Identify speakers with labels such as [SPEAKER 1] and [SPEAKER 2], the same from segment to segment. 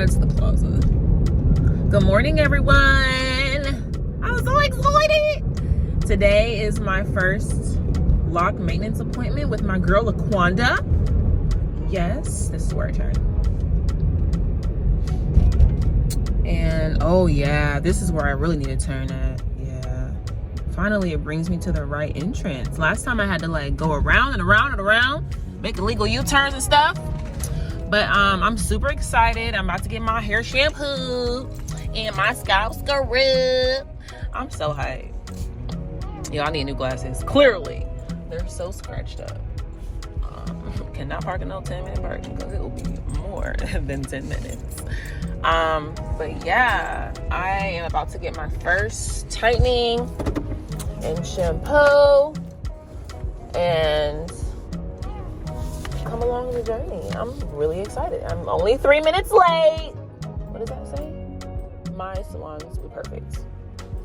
[SPEAKER 1] That's the plaza. Good morning, everyone. I'm so excited. Today is my first lock maintenance appointment with my girl LaQuanda. Yes, this is where I turn. And oh yeah, this is where I really need to turn at. Yeah. Finally, it brings me to the right entrance. Last time I had to like go around and around and around, make illegal U-turns and stuff. But I'm super excited. I'm about to get my hair shampooed and my scalp scrub. I'm so hyped. Yo, I need new glasses. Clearly, they're so scratched up. Cannot park in no 10-minute parking because it will be more than 10 minutes. But yeah, I am about to get my first tightening and shampoo and come along the journey. I'm really excited. I'm only 3 minutes late. What does that say? My salons will be perfect.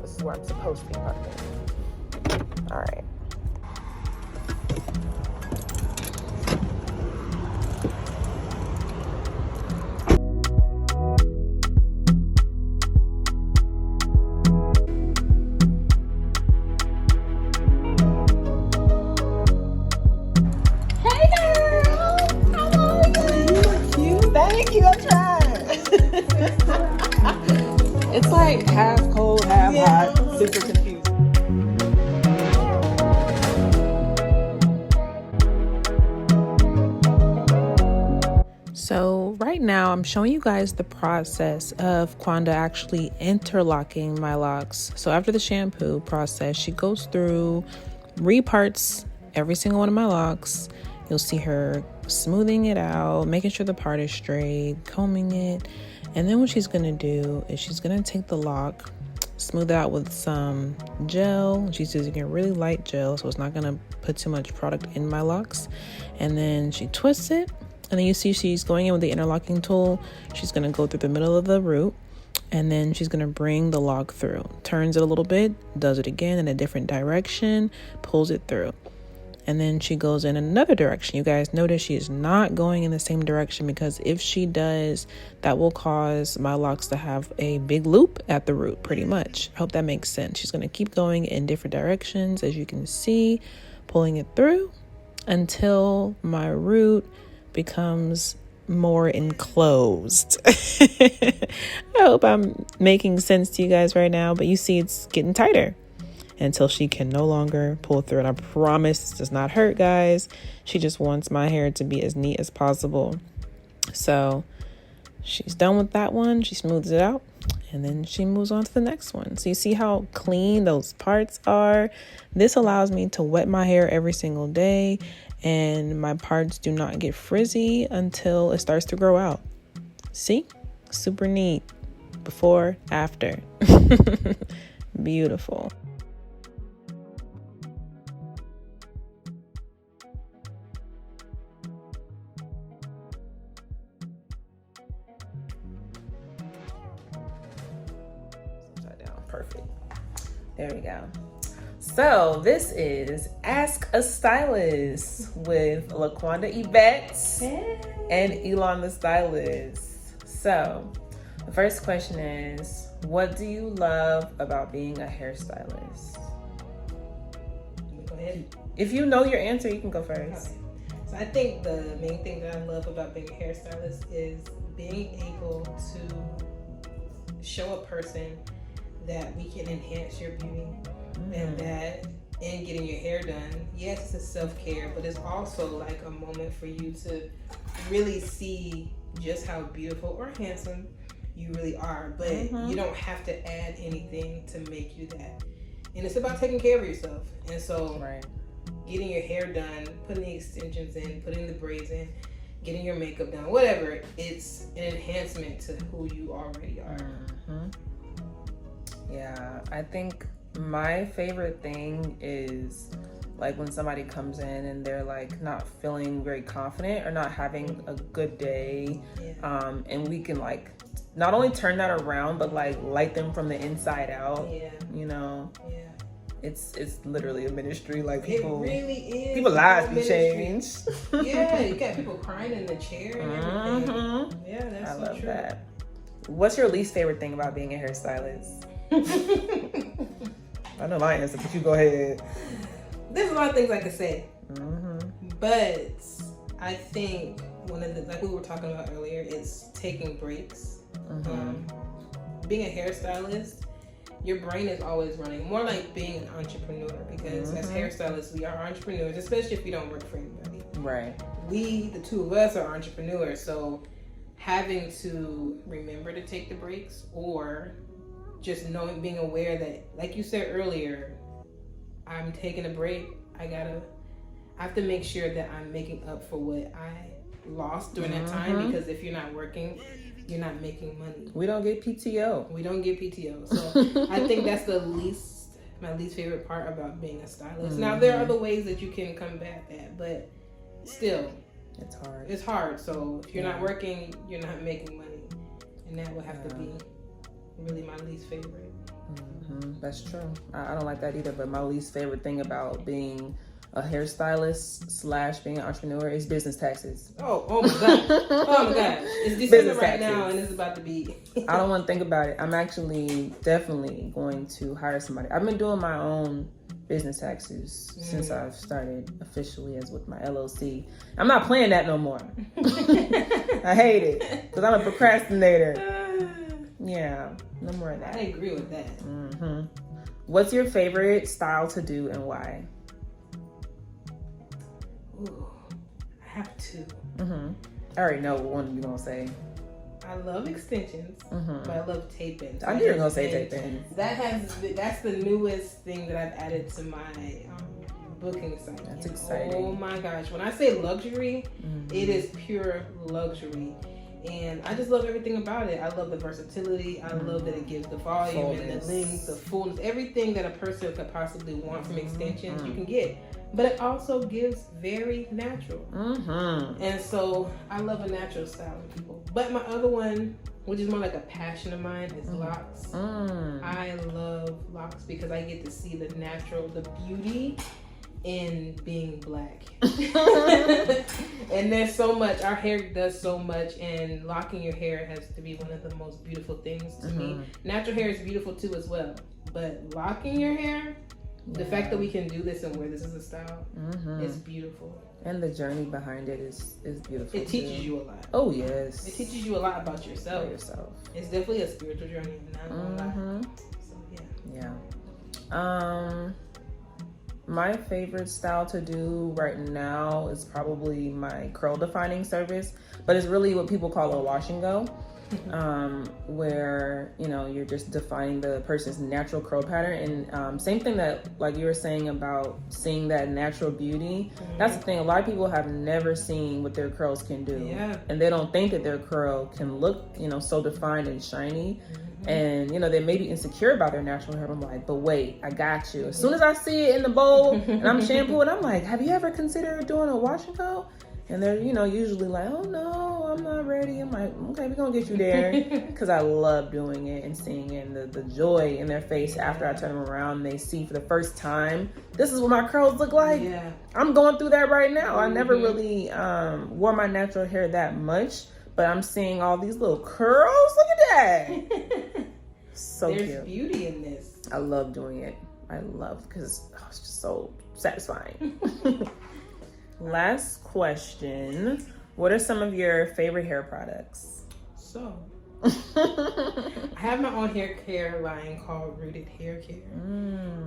[SPEAKER 1] This is where I'm supposed to be parking. All right. It's like half cold, half hot, super confused. So right now I'm showing you guys the process of Kwanda actually interlocking my locks. So after the shampoo process, she goes through, reparts every single one of my locks. You'll see her smoothing it out, making sure the part is straight, combing it. And then what she's gonna do is she's gonna take the lock, smooth it out with some gel. She's using a really light gel, so it's not gonna put too much product in my locks. And then she twists it, and then you see she's going in with the interlocking tool. She's gonna go through the middle of the root, and then she's gonna bring the lock through. Turns it a little bit, does it again in a different direction, pulls it through. And then she goes in another direction. You guys notice she is not going in the same direction, because if she does, that will cause my locks to have a big loop at the root, pretty much. I hope that makes sense. She's going to keep going in different directions, as you can see, pulling it through until my root becomes more enclosed. I hope I'm making sense to you guys right now, but you see it's getting tighter until she can no longer pull through. And I promise this does not hurt, guys. She just wants my hair to be as neat as possible. So she's done with that one. She smooths it out, and then she moves on to the next one. So you see how clean those parts are? This allows me to wet my hair every single day, and my parts do not get frizzy until it starts to grow out. See? Super neat. Before, after. Beautiful. Perfect. There we go. So this is Ask a Stylist with LaQuanda Yvette and Elon the Stylist. So the first question is, what do you love about being a hairstylist?
[SPEAKER 2] Go ahead.
[SPEAKER 1] If you know your answer, you can go first.
[SPEAKER 2] Okay. So I think the main thing that I love about being a hairstylist is being able to show a person that we can enhance your beauty, and that in getting your hair done, yes, it's a self-care, but it's also like a moment for you to really see just how beautiful or handsome you really are, but you don't have to add anything to make you that. And it's about taking care of yourself. And so getting your hair done, putting the extensions in, putting the braids in, getting your makeup done, whatever, it's an enhancement to who you already are.
[SPEAKER 1] Yeah, I think my favorite thing is like when somebody comes in and they're like not feeling very confident or not having a good day, and we can like not only turn that around but like light them from the inside out. You know, it's literally a ministry. Like people,
[SPEAKER 2] it really is.
[SPEAKER 1] People lives be changed.
[SPEAKER 2] Yeah, you got people crying in the chair and everything. Yeah, that's
[SPEAKER 1] I love
[SPEAKER 2] true.
[SPEAKER 1] that. What's your least favorite thing about being a hairstylist? I know my answer, but you go ahead.
[SPEAKER 2] There's a lot of things I could say.
[SPEAKER 1] Mm-hmm.
[SPEAKER 2] But I think one of the, like we were talking about earlier, is taking breaks.
[SPEAKER 1] Mm-hmm.
[SPEAKER 2] Being a hairstylist, your brain is always running. More like being an entrepreneur, because as hairstylists, we are entrepreneurs, especially if you don't work for anybody.
[SPEAKER 1] Right.
[SPEAKER 2] We, the two of us, are entrepreneurs, so having to remember to take the breaks, or just knowing, being aware that, like you said earlier, I'm taking a break. I have to make sure that I'm making up for what I lost during that time, because if you're not working, you're not making money.
[SPEAKER 1] We don't get PTO.
[SPEAKER 2] So I think that's my least favorite part about being a stylist. Now, there are other ways that you can combat that, but still, it's hard. So if you're not working, you're not making money, and that will have to be really my least favorite.
[SPEAKER 1] That's true. I don't like that either, but my least favorite thing about being a hairstylist / being an entrepreneur is business taxes.
[SPEAKER 2] Oh my god. It's December right now, and it's about to be.
[SPEAKER 1] I don't want to think about it. I'm actually definitely going to hire somebody. I've been doing my own business taxes since I've started officially as with my LLC. I'm not playing that no more. I hate it because I'm a procrastinator. Yeah, no more of that.
[SPEAKER 2] I agree with that.
[SPEAKER 1] What's your favorite style to do and why?
[SPEAKER 2] Ooh, I have two.
[SPEAKER 1] I already know what one you're gonna say.
[SPEAKER 2] I love extensions, but I love tape-ins.
[SPEAKER 1] I knew you were gonna say tape-ins.
[SPEAKER 2] That's the newest thing that I've added to my booking site.
[SPEAKER 1] That's exciting.
[SPEAKER 2] Oh my gosh! When I say luxury, it is pure luxury. And I just love everything about it. I love the versatility. I love that it gives the volume and the length, the fullness, everything that a person could possibly want from extensions, you can get. But it also gives very natural. And so I love a natural style in people. But my other one, which is more like a passion of mine, is locks. I love locks because I get to see the natural, the beauty in being black. And there's so much, our hair does so much, and locking your hair has to be one of the most beautiful things to me. Natural hair is beautiful too as well, but locking your hair, the fact that we can do this and wear this as a style is beautiful. And
[SPEAKER 1] the journey behind it is beautiful.
[SPEAKER 2] It teaches you a lot.
[SPEAKER 1] Oh yes,
[SPEAKER 2] it teaches you a lot about yourself. It's definitely a spiritual journey, not gonna lie. So
[SPEAKER 1] yeah. My favorite style to do right now is probably my curl defining service, but it's really what people call a wash and go, where you're just defining the person's natural curl pattern. And same thing that, like you were saying about seeing that natural beauty, that's the thing. A lot of people have never seen what their curls can do, and they don't think that their curl can look so defined and shiny. And they may be insecure about their natural hair. I'm like, but wait, I got you. As soon as I see it in the bowl and I'm shampooing, I'm like, have you ever considered doing a wash and go? And they're usually like, oh no, I'm not ready. I'm like, okay, we're gonna get you there, because I love doing it and seeing it, and the joy in their face after I turn them around and they see for the first time, this is what my curls look like. I'm going through that right now. I never really wore my natural hair that much, but I'm seeing all these little curls. Look at that. So
[SPEAKER 2] There's
[SPEAKER 1] cute.
[SPEAKER 2] Beauty in this.
[SPEAKER 1] I love doing it. I love, because it's just so satisfying. Last question. What are some of your favorite hair products?
[SPEAKER 2] So, I have my own hair care line called Rooted Hair Care.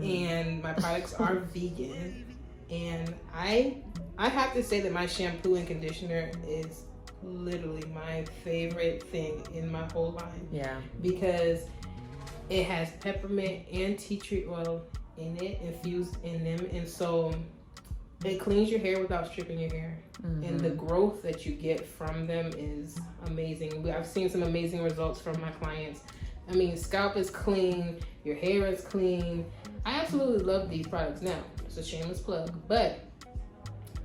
[SPEAKER 2] And my products are vegan. And I have to say that my shampoo and conditioner is literally my favorite thing in my whole line.
[SPEAKER 1] Yeah.
[SPEAKER 2] Because it has peppermint and tea tree oil in it, infused in them. And so it cleans your hair without stripping your hair. And the growth that you get from them is amazing. I've seen some amazing results from my clients. I mean, scalp is clean, your hair is clean. I absolutely love these products. Now, it's a shameless plug, but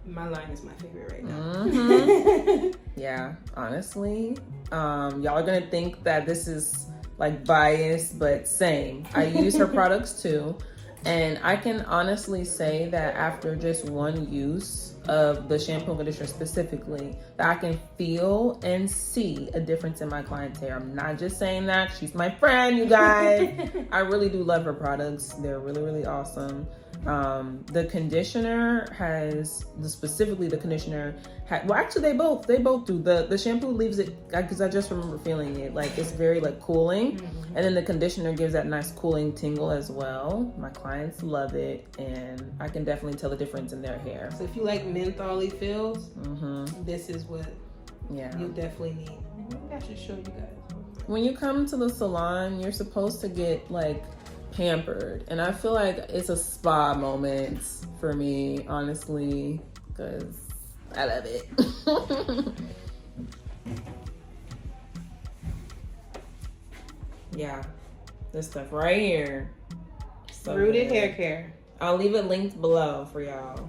[SPEAKER 2] my line is my favorite right now.
[SPEAKER 1] Yeah, honestly, y'all are gonna think that this is like biased, but same. I use her products too. And I can honestly say that after just one use of the shampoo and conditioner specifically, that I can feel and see a difference in my client's hair. I'm not just saying that. She's my friend, you guys. I really do love her products. They're really, really awesome. The conditioner specifically the conditioner well, actually they both do. The shampoo leaves it, because I just remember feeling it, like it's very like cooling. And then the conditioner gives that nice cooling tingle as well. My clients love it, and I can definitely tell the difference in their hair.
[SPEAKER 2] So if you like mentholy feels, this is what you definitely need. Maybe I should show you guys.
[SPEAKER 1] When you come to the salon, you're supposed to get like pampered, and I feel like it's a spa moment for me, honestly, because I love it. Yeah, this stuff right here. So
[SPEAKER 2] Rooted
[SPEAKER 1] good.
[SPEAKER 2] hair care.
[SPEAKER 1] I'll leave it linked below for y'all.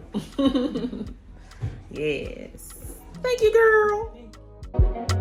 [SPEAKER 1] Yes. Thank you, girl.